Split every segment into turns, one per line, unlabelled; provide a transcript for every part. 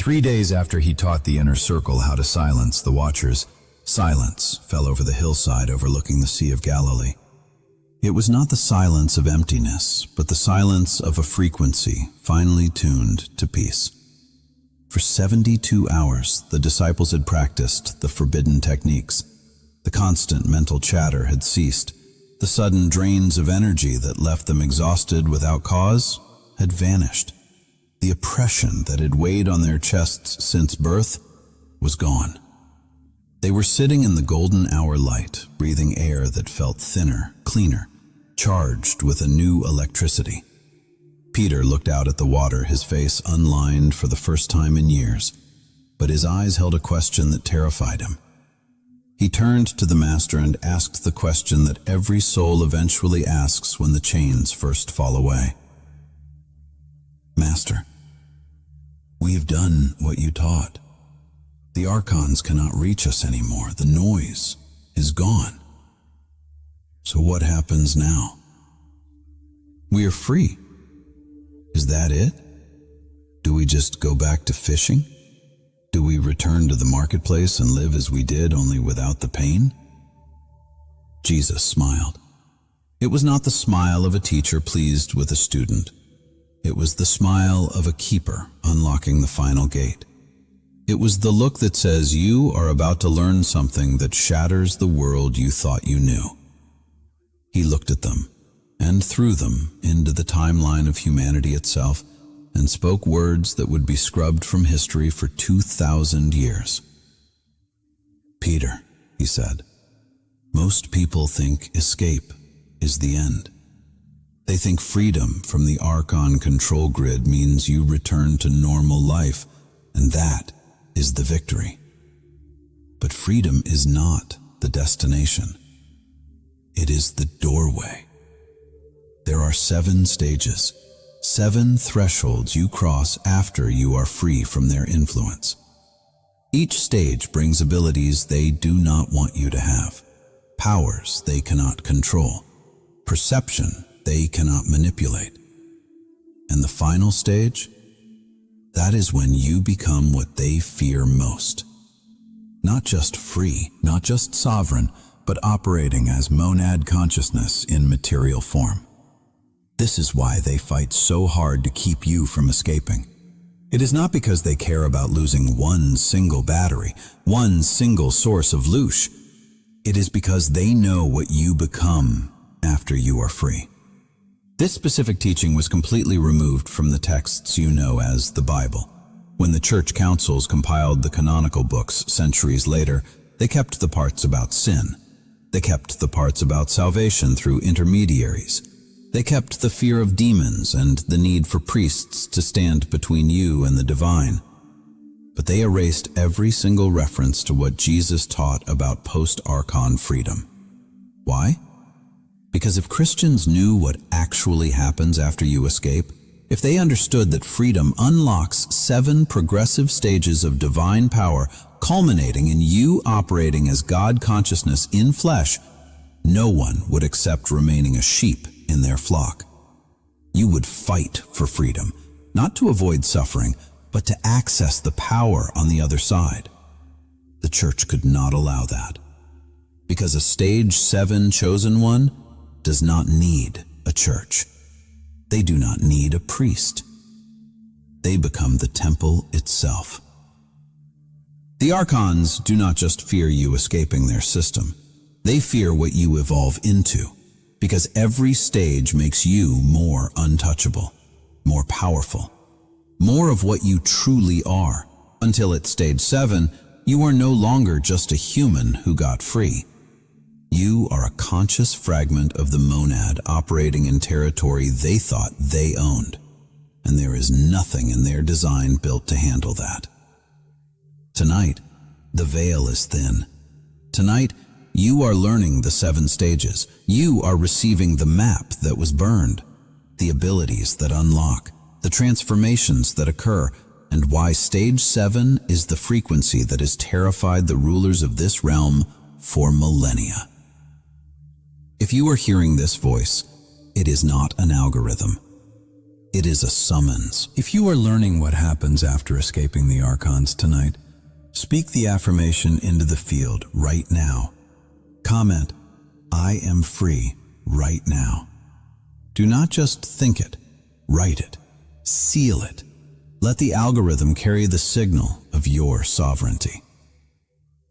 3 days after he taught the inner circle how to silence the watchers, silence fell over the hillside overlooking the Sea of Galilee. It was not the silence of emptiness, but the silence of a frequency finely tuned to peace. For 72 hours, the disciples had practiced the forbidden techniques. The constant mental chatter had ceased. The sudden drains of energy that left them exhausted without cause had vanished. The oppression that had weighed on their chests since birth was gone. They were sitting in the golden hour light, breathing air that felt thinner, cleaner, charged with a new electricity. Peter looked out at the water, his face unlined for the first time in years, but his eyes held a question that terrified him. He turned to the Master and asked the question that every soul eventually asks when the chains first fall away. Master, we have done what you taught. The Archons cannot reach us anymore. The noise is gone. So what happens now? We are free. Is that it? Do we just go back to fishing? Do we return to the marketplace and live as we did, only without the pain? Jesus smiled. It was not the smile of a teacher pleased with a student. It was the smile of a keeper unlocking the final gate. It was the look that says, you are about to learn something that shatters the world you thought you knew. He looked at them, and through them into the timeline of humanity itself, and spoke words that would be scrubbed from history for 2,000 years. Peter, he said, most people think escape is the end. They think freedom from the Archon control grid means you return to normal life, and that is the victory. But freedom is not the destination. It is the doorway. There are 7 stages, 7 thresholds you cross after you are free from their influence. Each stage brings abilities they do not want you to have, powers they cannot control, perception they cannot manipulate. And the final stage? That is when you become what they fear most. Not just free, not just sovereign, but operating as monad consciousness in material form. This is why they fight so hard to keep you from escaping. It is not because they care about losing one single battery, one single source of loosh. It is because they know what you become after you are free. This specific teaching was completely removed from the texts you know as the Bible. When the church councils compiled the canonical books centuries later, they kept the parts about sin. They kept the parts about salvation through intermediaries. They kept the fear of demons and the need for priests to stand between you and the divine. But they erased every single reference to what Jesus taught about post-Archon freedom. Why? Because if Christians knew what actually happens after you escape, if they understood that freedom unlocks 7 progressive stages of divine power culminating in you operating as God consciousness in flesh, no one would accept remaining a sheep in their flock. You would fight for freedom, not to avoid suffering, but to access the power on the other side. The church could not allow that, because a stage 7 chosen one does not need a church. They do not need a priest. They become the temple itself. The Archons do not just fear you escaping their system. They fear what you evolve into, because every stage makes you more untouchable, more powerful, more of what you truly are. Until at stage 7, you are no longer just a human who got free. You are a conscious fragment of the monad operating in territory they thought they owned, and there is nothing in their design built to handle that. Tonight, the veil is thin. Tonight, you are learning the 7 stages. You are receiving the map that was burned, the abilities that unlock, the transformations that occur, and why stage 7 is the frequency that has terrified the rulers of this realm for millennia. If you are hearing this voice, it is not an algorithm. It is a summons. If you are learning what happens after escaping the Archons tonight, speak the affirmation into the field right now. Comment, "I am free right now." Do not just think it, write it, seal it. Let the algorithm carry the signal of your sovereignty.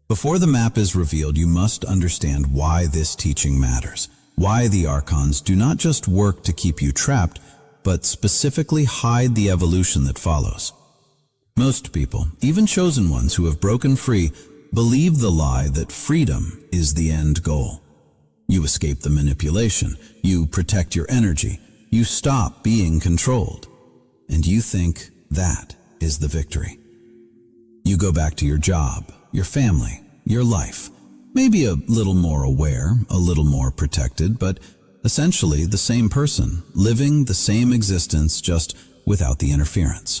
Before the map is revealed, you must understand why this teaching matters, why the Archons do not just work to keep you trapped, but specifically hide the evolution that follows. Most people, even chosen ones who have broken free, believe the lie that freedom is the end goal. You escape the manipulation, you protect your energy, you stop being controlled, and you think that is the victory. You go back to your job, your family, your life, maybe a little more aware, a little more protected, but essentially the same person, living the same existence just without the interference.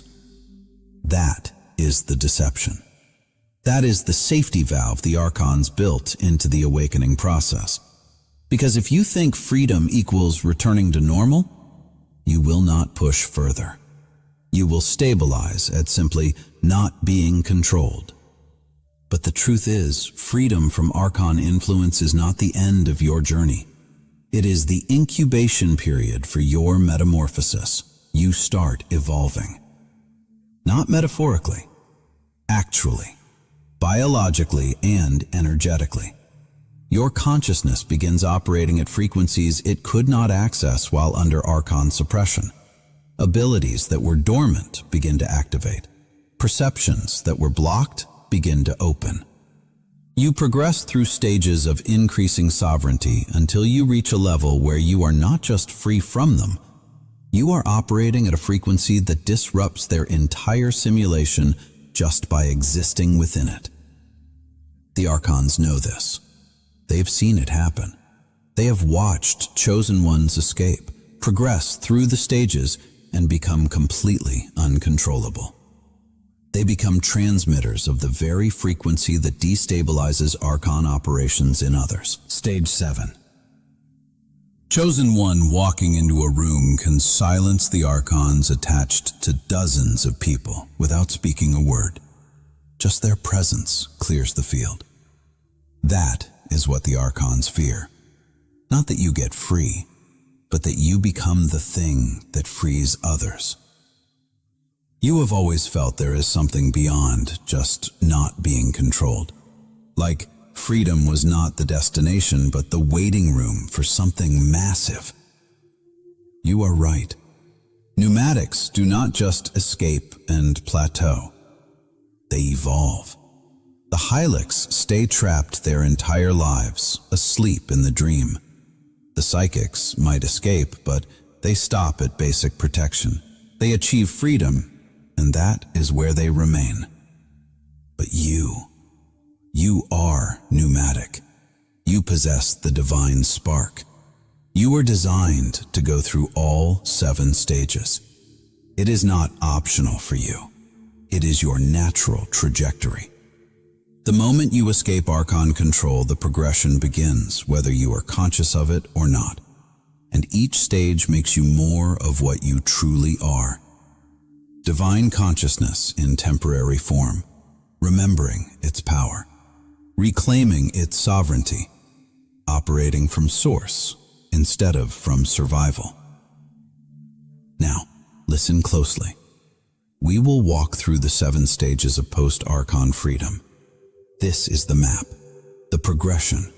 That is the deception. That is the safety valve the Archons built into the awakening process. Because if you think freedom equals returning to normal, you will not push further. You will stabilize at simply not being controlled. But the truth is, freedom from Archon influence is not the end of your journey. It is the incubation period for your metamorphosis. You start evolving. Not metaphorically, actually, biologically and energetically. Your consciousness begins operating at frequencies it could not access while under Archon suppression. Abilities that were dormant begin to activate. Perceptions that were blocked begin to open. You progress through stages of increasing sovereignty until you reach a level where you are not just free from them, you are operating at a frequency that disrupts their entire simulation just by existing within it. The Archons know this. They've seen it happen. They have watched chosen ones escape, progress through the stages, and become completely uncontrollable. They become transmitters of the very frequency that destabilizes Archon operations in others. Stage 7. Chosen one walking into a room can silence the Archons attached to dozens of people without speaking a word. Just their presence clears the field. That is what the Archons fear. Not that you get free, but that you become the thing that frees others. You have always felt there is something beyond just not being controlled. Like freedom was not the destination, but the waiting room for something massive. You are right. Pneumatics do not just escape and plateau. They evolve. The Hylics stay trapped their entire lives, asleep in the dream. The Psychics might escape, but they stop at basic protection. They achieve freedom, and that is where they remain. But you are pneumatic. You possess the divine spark. You were designed to go through all 7 stages. It is not optional for you. It is your natural trajectory. The moment you escape Archon control, the progression begins, whether you are conscious of it or not. And each stage makes you more of what you truly are. Divine consciousness in temporary form, remembering its power, reclaiming its sovereignty, operating from source instead of from survival. Now, listen closely. We will walk through the 7 stages of post-Archon freedom. This is the map, the progression,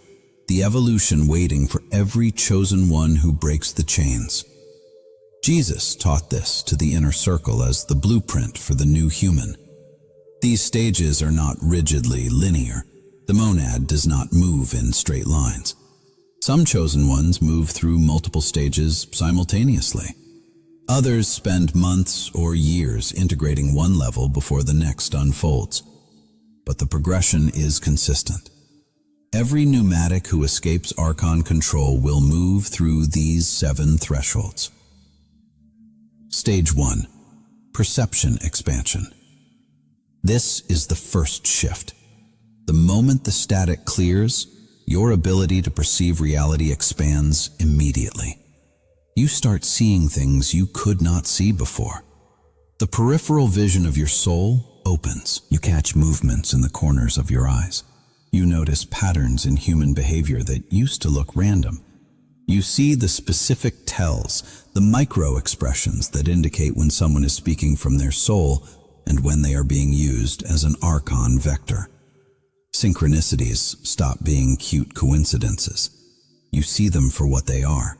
the evolution waiting for every chosen one who breaks the chains. Jesus taught this to the inner circle as the blueprint for the new human. These stages are not rigidly linear. The monad does not move in straight lines. Some chosen ones move through multiple stages simultaneously. Others spend months or years integrating one level before the next unfolds. But the progression is consistent. Every pneumatic who escapes Archon control will move through these 7 thresholds. Stage 1. Perception expansion. This is the first shift. The moment the static clears, your ability to perceive reality expands immediately. you start seeing things you could not see before. The peripheral vision of your soul opens. You catch movements in the corners of your eyes. You notice patterns in human behavior that used to look random. You see the specific tells, the micro-expressions that indicate when someone is speaking from their soul and when they are being used as an Archon vector. Synchronicities stop being cute coincidences. You see them for what they are: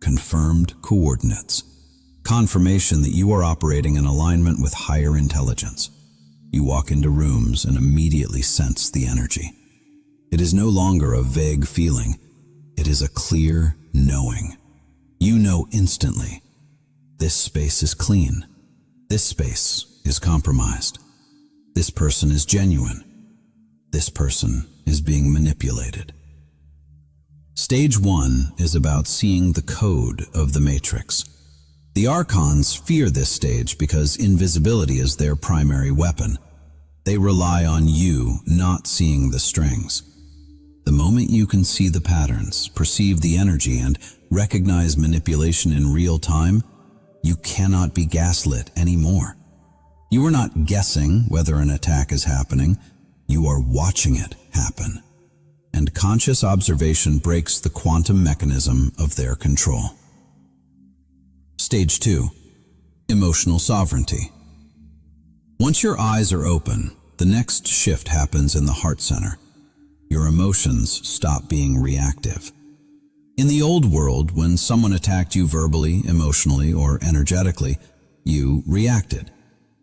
confirmed coordinates. Confirmation that you are operating in alignment with higher intelligence. You walk into rooms and immediately sense the energy. It is no longer a vague feeling. It is a clear knowing. You know instantly, this space is clean. This space is compromised. This person is genuine. This person is being manipulated. Stage 1 is about seeing the code of the matrix. The Archons fear this stage because invisibility is their primary weapon. They rely on you not seeing the strings. The moment you can see the patterns, perceive the energy, and recognize manipulation in real time, you cannot be gaslit anymore. You are not guessing whether an attack is happening. You are watching it happen. And conscious observation breaks the quantum mechanism of their control. Stage 2. Emotional sovereignty. Once your eyes are open, the next shift happens in the heart center. Your emotions stop being reactive. In the old world, when someone attacked you verbally, emotionally, or energetically, you reacted.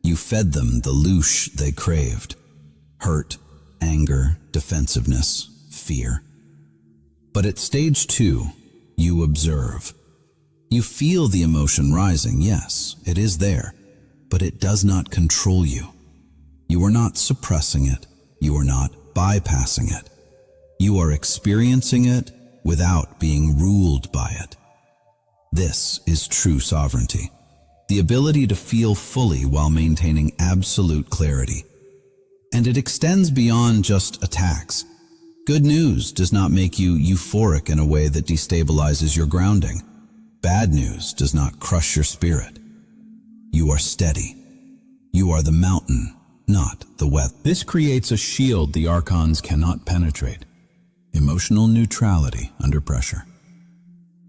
You fed them the loosh they craved: hurt, anger, defensiveness, fear. But at stage 2, you observe. You feel the emotion rising, yes, it is there, but it does not control you. You are not suppressing it. You are not bypassing it. You are experiencing it without being ruled by it. This is true sovereignty, the ability to feel fully while maintaining absolute clarity. And it extends beyond just attacks. Good news does not make you euphoric in a way that destabilizes your grounding. Bad news does not crush your spirit. You are steady. You are the mountain, not the weather. This creates a shield the Archons cannot penetrate: emotional neutrality under pressure.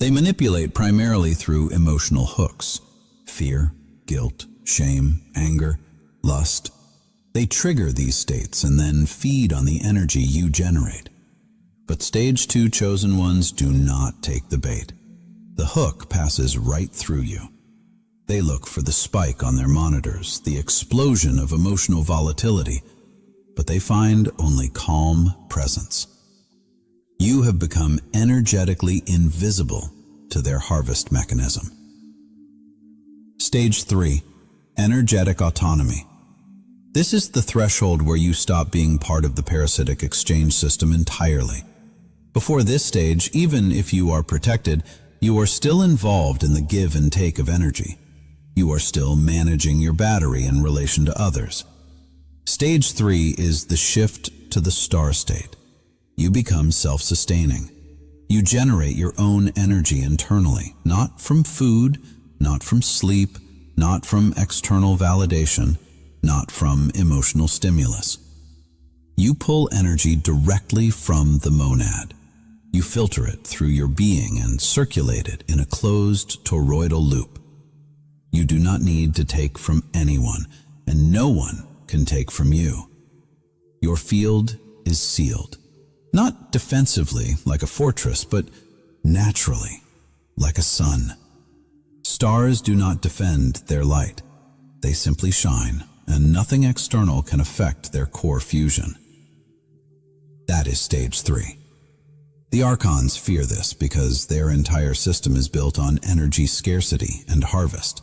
They manipulate primarily through emotional hooks: fear, guilt, shame, anger, lust. They trigger these states and then feed on the energy you generate. But stage 2 chosen ones do not take the bait. The hook passes right through you. They look for the spike on their monitors, the explosion of emotional volatility, but they find only calm presence. You have become energetically invisible to their harvest mechanism. Stage 3, energetic autonomy. This is the threshold where you stop being part of the parasitic exchange system entirely. Before this stage, even if you are protected, you are still involved in the give and take of energy. You are still managing your battery in relation to others. Stage 3 is the shift to the star state. You become self-sustaining. You generate your own energy internally, not from food, not from sleep, not from external validation, not from emotional stimulus. You pull energy directly from the monad. You filter it through your being and circulate it in a closed toroidal loop. You do not need to take from anyone, and no one can take from you. Your field is sealed, not defensively like a fortress, but naturally like a sun. Stars do not defend their light. They simply shine, and nothing external can affect their core fusion. That is stage 3. The Archons fear this because their entire system is built on energy scarcity and harvest.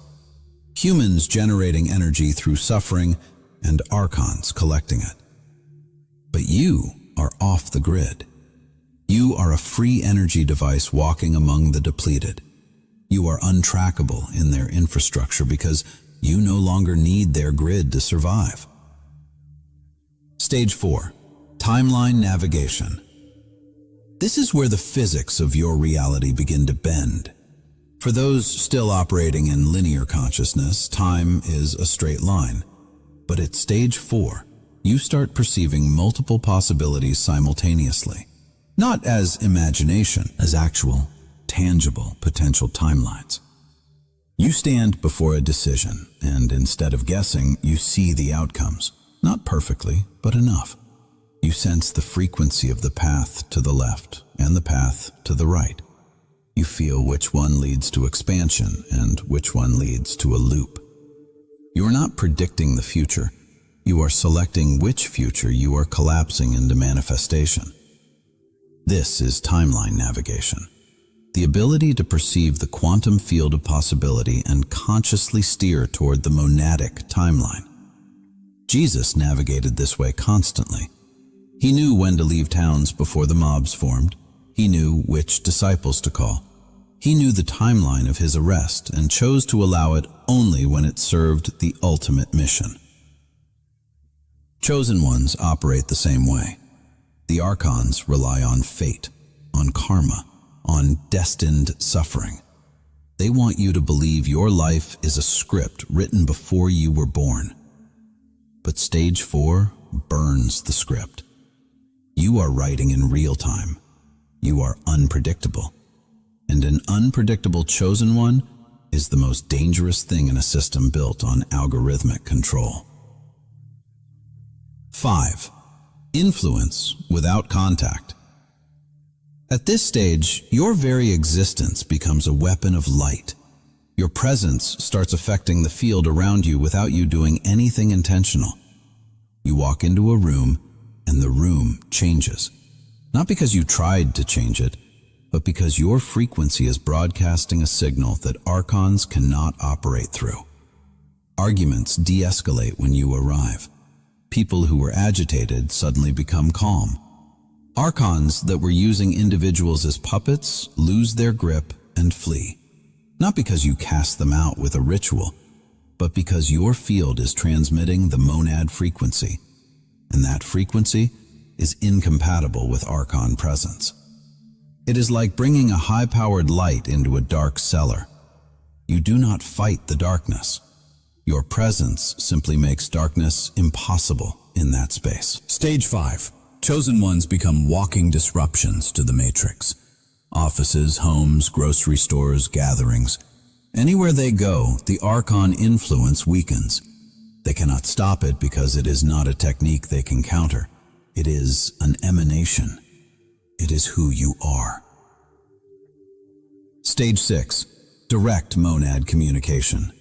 Humans generating energy through suffering, and Archons collecting it. But you are off the grid. You are a free energy device walking among the depleted. You are untrackable in their infrastructure because you no longer need their grid to survive. Stage 4, timeline navigation. This is where the physics of your reality begin to bend. For those still operating in linear consciousness, time is a straight line. But at stage 4, you start perceiving multiple possibilities simultaneously. Not as imagination, as actual, tangible potential timelines. You stand before a decision, and instead of guessing, you see the outcomes. Not perfectly, but enough. You sense the frequency of the path to the left and the path to the right. You feel which one leads to expansion and which one leads to a loop. You are not predicting the future. You are selecting which future you are collapsing into manifestation. This is timeline navigation. The ability to perceive the quantum field of possibility and consciously steer toward the monadic timeline. Jesus navigated this way constantly. He knew when to leave towns before the mobs formed. He knew which disciples to call. He knew the timeline of his arrest and chose to allow it only when it served the ultimate mission. Chosen ones operate the same way. The Archons rely on fate, on karma, on destined suffering. They want you to believe your life is a script written before you were born. But stage 4 burns the script. You are writing in real time. You are unpredictable. And an unpredictable chosen one is the most dangerous thing in a system built on algorithmic control. 5. Influence without contact. At this stage, your very existence becomes a weapon of light. Your presence starts affecting the field around you without you doing anything intentional. You walk into a room, and the room changes. Not because you tried to change it, but because your frequency is broadcasting a signal that Archons cannot operate through. Arguments de-escalate when you arrive. People who were agitated suddenly become calm. Archons that were using individuals as puppets lose their grip and flee. Not because you cast them out with a ritual, but because your field is transmitting the monad frequency, and that frequency is incompatible with Archon presence. It is like bringing a high-powered light into a dark cellar. You do not fight the darkness. Your presence simply makes darkness impossible in that space. Stage 5. Chosen ones become walking disruptions to the matrix. Offices, homes, grocery stores, gatherings. Anywhere they go, the Archon influence weakens. They cannot stop it because it is not a technique they can counter. It is an emanation. It is who you are. Stage 6. Direct monad communication.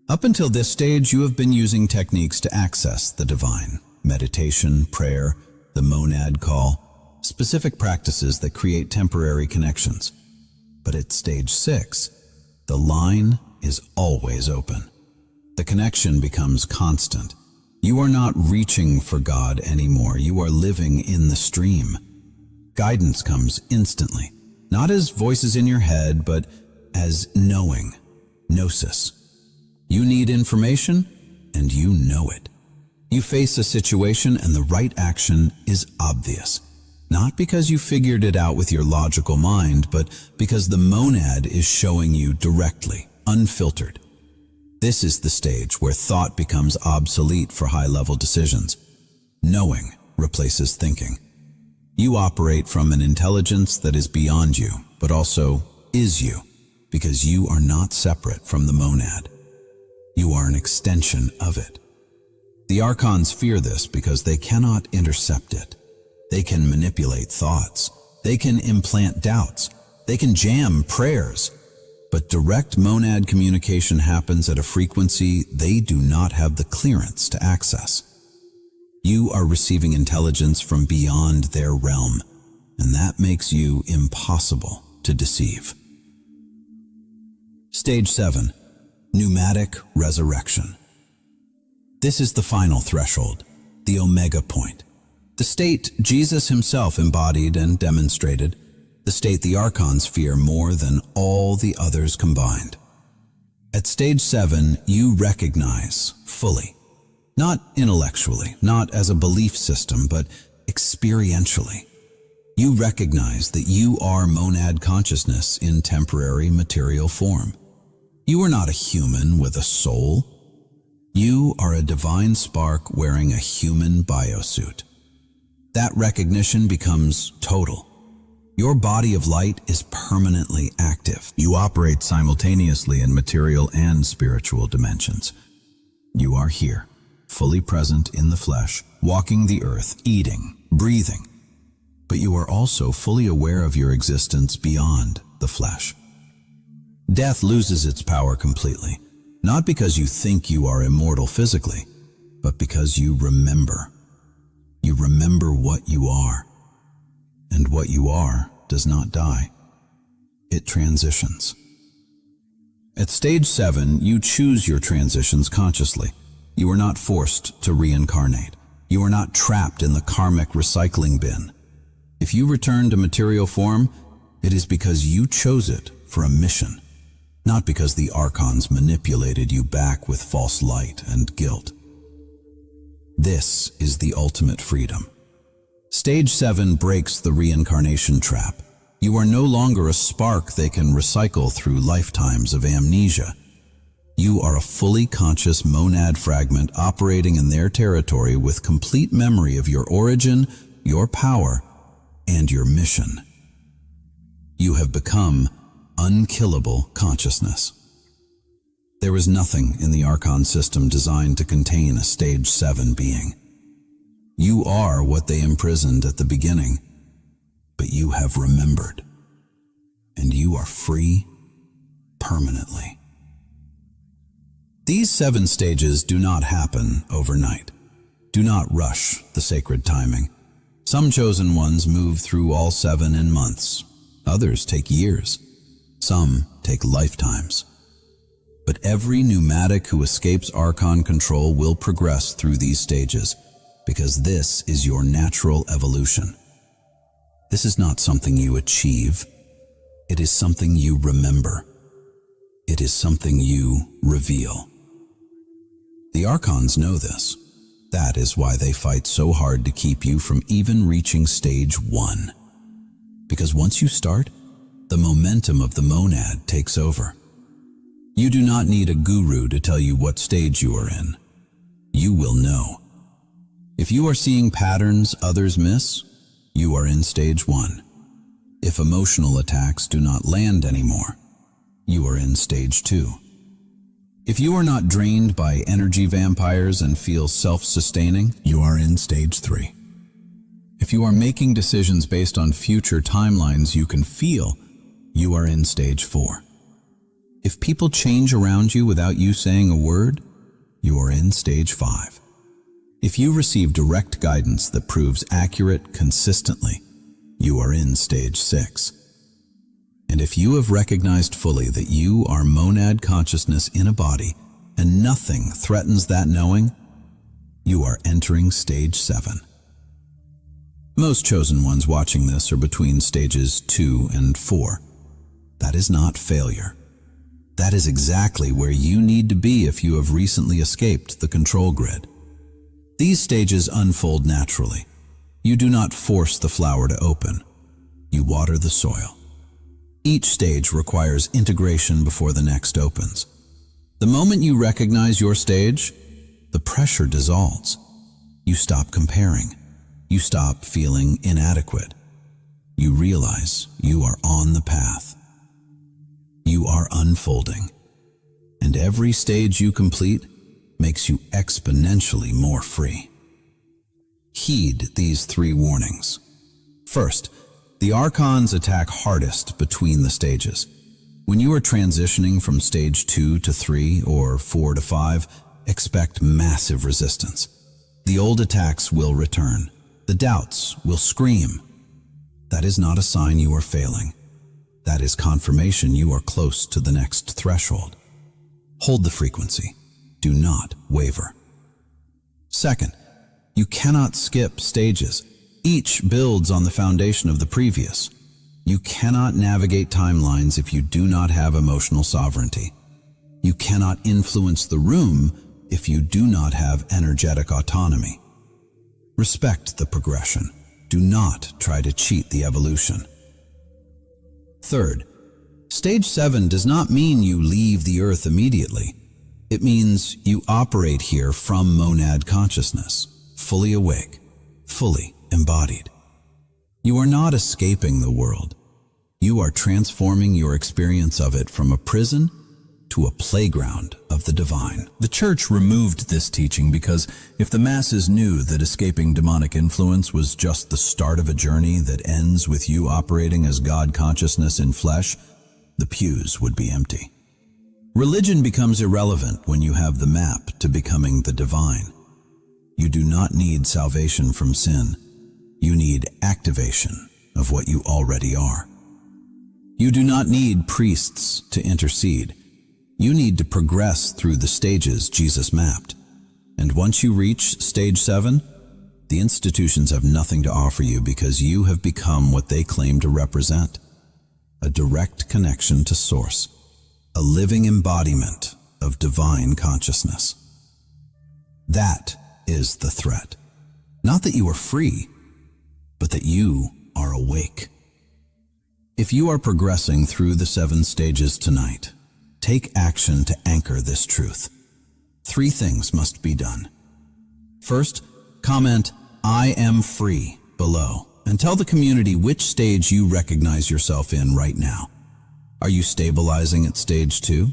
Up until this stage, you have been using techniques to access the divine. Meditation, prayer, the monad call, specific practices that create temporary connections. But at stage 6, the line is always open. The connection becomes constant. You are not reaching for God anymore. You are living in the stream. Guidance comes instantly, not as voices in your head, but as knowing, gnosis. You need information, and you know it. You face a situation, and the right action is obvious. Not because you figured it out with your logical mind, but because the monad is showing you directly, unfiltered. This is the stage where thought becomes obsolete for high-level decisions. Knowing replaces thinking. You operate from an intelligence that is beyond you, but also is you, because you are not separate from the monad. You are an extension of it. The Archons fear this because they cannot intercept it. They can manipulate thoughts. They can implant doubts. They can jam prayers. But direct monad communication happens at a frequency they do not have the clearance to access. You are receiving intelligence from beyond their realm, and that makes you impossible to deceive. Stage 7. Pneumatic resurrection. This is the final threshold, the omega point. The state Jesus himself embodied and demonstrated, the state the Archons fear more than all the others combined. At stage 7, you recognize fully, not intellectually, not as a belief system, but experientially. You recognize that you are monad consciousness in temporary material form. You are not a human with a soul. You are a divine spark wearing a human biosuit. That recognition becomes total. Your body of light is permanently active. You operate simultaneously in material and spiritual dimensions. You are here, fully present in the flesh, walking the earth, eating, breathing. But you are also fully aware of your existence beyond the flesh. Death loses its power completely, not because you think you are immortal physically, but because you remember. You remember what you are. And what you are does not die. It transitions. At stage 7, you choose your transitions consciously. You are not forced to reincarnate. You are not trapped in the karmic recycling bin. If you return to material form, it is because you chose it for a mission, not because the Archons manipulated you back with false light and guilt. This is the ultimate freedom. Stage 7 breaks the reincarnation trap. You are no longer a spark they can recycle through lifetimes of amnesia. You are a fully conscious monad fragment operating in their territory with complete memory of your origin, your power, and your mission. You have become unkillable consciousness. There is nothing in the Archon system designed to contain a stage 7 being. You are what they imprisoned at the beginning, but you have remembered, and you are free permanently. These 7 stages do not happen overnight. Do not rush the sacred timing. Some chosen ones move through all 7 in months. Others take years. Some take lifetimes. But every pneumatic who escapes Archon control will progress through these stages, because this is your natural evolution. This is not something you achieve. It is something you remember. It is something you reveal. The Archons know this. That is why they fight so hard to keep you from even reaching stage 1. Because once you start, the momentum of the monad takes over. You do not need a guru to tell you what stage you are in. You will know. If you are seeing patterns others miss, you are in stage 1. If emotional attacks do not land anymore, you are in stage 2. If you are not drained by energy vampires and feel self-sustaining, you are in stage 3. If you are making decisions based on future timelines you can feel, you are in stage 4. If people change around you without you saying a word, you are in stage 5. If you receive direct guidance that proves accurate consistently, you are in stage 6. And if you have recognized fully that you are monad consciousness in a body and nothing threatens that knowing, you are entering stage 7. Most chosen ones watching this are between stages 2 and 4. That is not failure. That is exactly where you need to be if you have recently escaped the control grid. These stages unfold naturally. You do not force the flower to open. You water the soil. Each stage requires integration before the next opens. The moment you recognize your stage, the pressure dissolves. You stop comparing. You stop feeling inadequate. You realize you are on the path. You are unfolding. And every stage you complete makes you exponentially more free. Heed these 3 warnings. First, the Archons attack hardest between the stages. When you are transitioning from stage 2 to 3 or 4 to 5, expect massive resistance. The old attacks will return. The doubts will scream. That is not a sign you are failing. That is confirmation you are close to the next threshold. Hold the frequency. Do not waver. Second, you cannot skip stages. Each builds on the foundation of the previous. You cannot navigate timelines if you do not have emotional sovereignty. You cannot influence the room if you do not have energetic autonomy. Respect the progression. Do not try to cheat the evolution. Third, stage 7 does not mean you leave the earth immediately. It means you operate here from monad consciousness, fully awake, fully embodied. You are not escaping the world. You are transforming your experience of it from a prison to a playground of the divine. The Church removed this teaching because if the masses knew that escaping demonic influence was just the start of a journey that ends with you operating as God consciousness in flesh, the pews would be empty. Religion becomes irrelevant when you have the map to becoming the divine. You do not need salvation from sin. You need activation of what you already are. You do not need priests to intercede. You need to progress through the stages Jesus mapped. And once you reach stage 7, the institutions have nothing to offer you because you have become what they claim to represent: a direct connection to Source, a living embodiment of divine consciousness. That is the threat. Not that you are free, but that you are awake. If you are progressing through the 7 stages tonight, take action to anchor this truth. 3 things must be done. First, comment "I am free" below and tell the community which stage you recognize yourself in right now. Are you stabilizing at stage 2?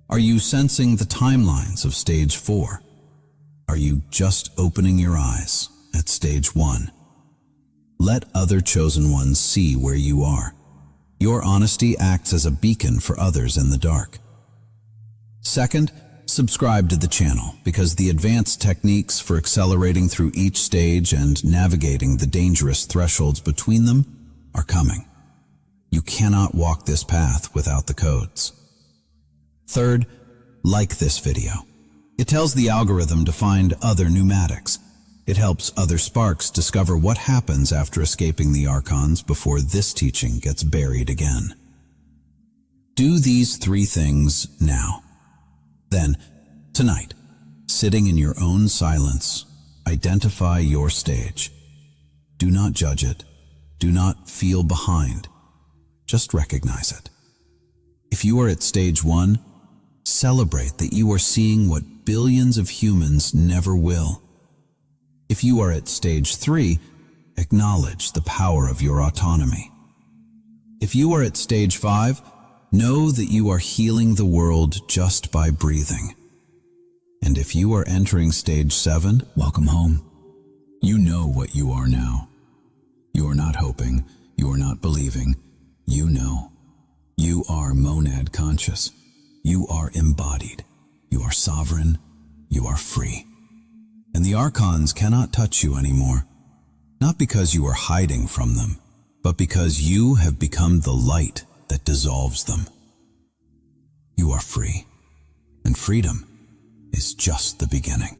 Are you sensing the timelines of stage 4? Are you just opening your eyes at stage 1? Let other chosen ones see where you are. Your honesty acts as a beacon for others in the dark. Second, subscribe to the channel because the advanced techniques for accelerating through each stage and navigating the dangerous thresholds between them are coming. You cannot walk this path without the codes. Third, like this video. It tells the algorithm to find other pneumatics. It helps other sparks discover what happens after escaping the Archons before this teaching gets buried again. Do these 3 things now. Then, tonight, sitting in your own silence, identify your stage. Do not judge it. Do not feel behind. Just recognize it. If you are at stage 1, celebrate that you are seeing what billions of humans never will. If you are at stage 3, acknowledge the power of your autonomy. If you are at stage 5, know that you are healing the world just by breathing. And if you are entering stage 7, welcome home. You know what you are now. You are not hoping, you are not believing, you know. You are monad conscious. You are embodied. You are sovereign. You are free. And the Archons cannot touch you anymore, not because you are hiding from them, but because you have become the light that dissolves them. You are free, and freedom is just the beginning.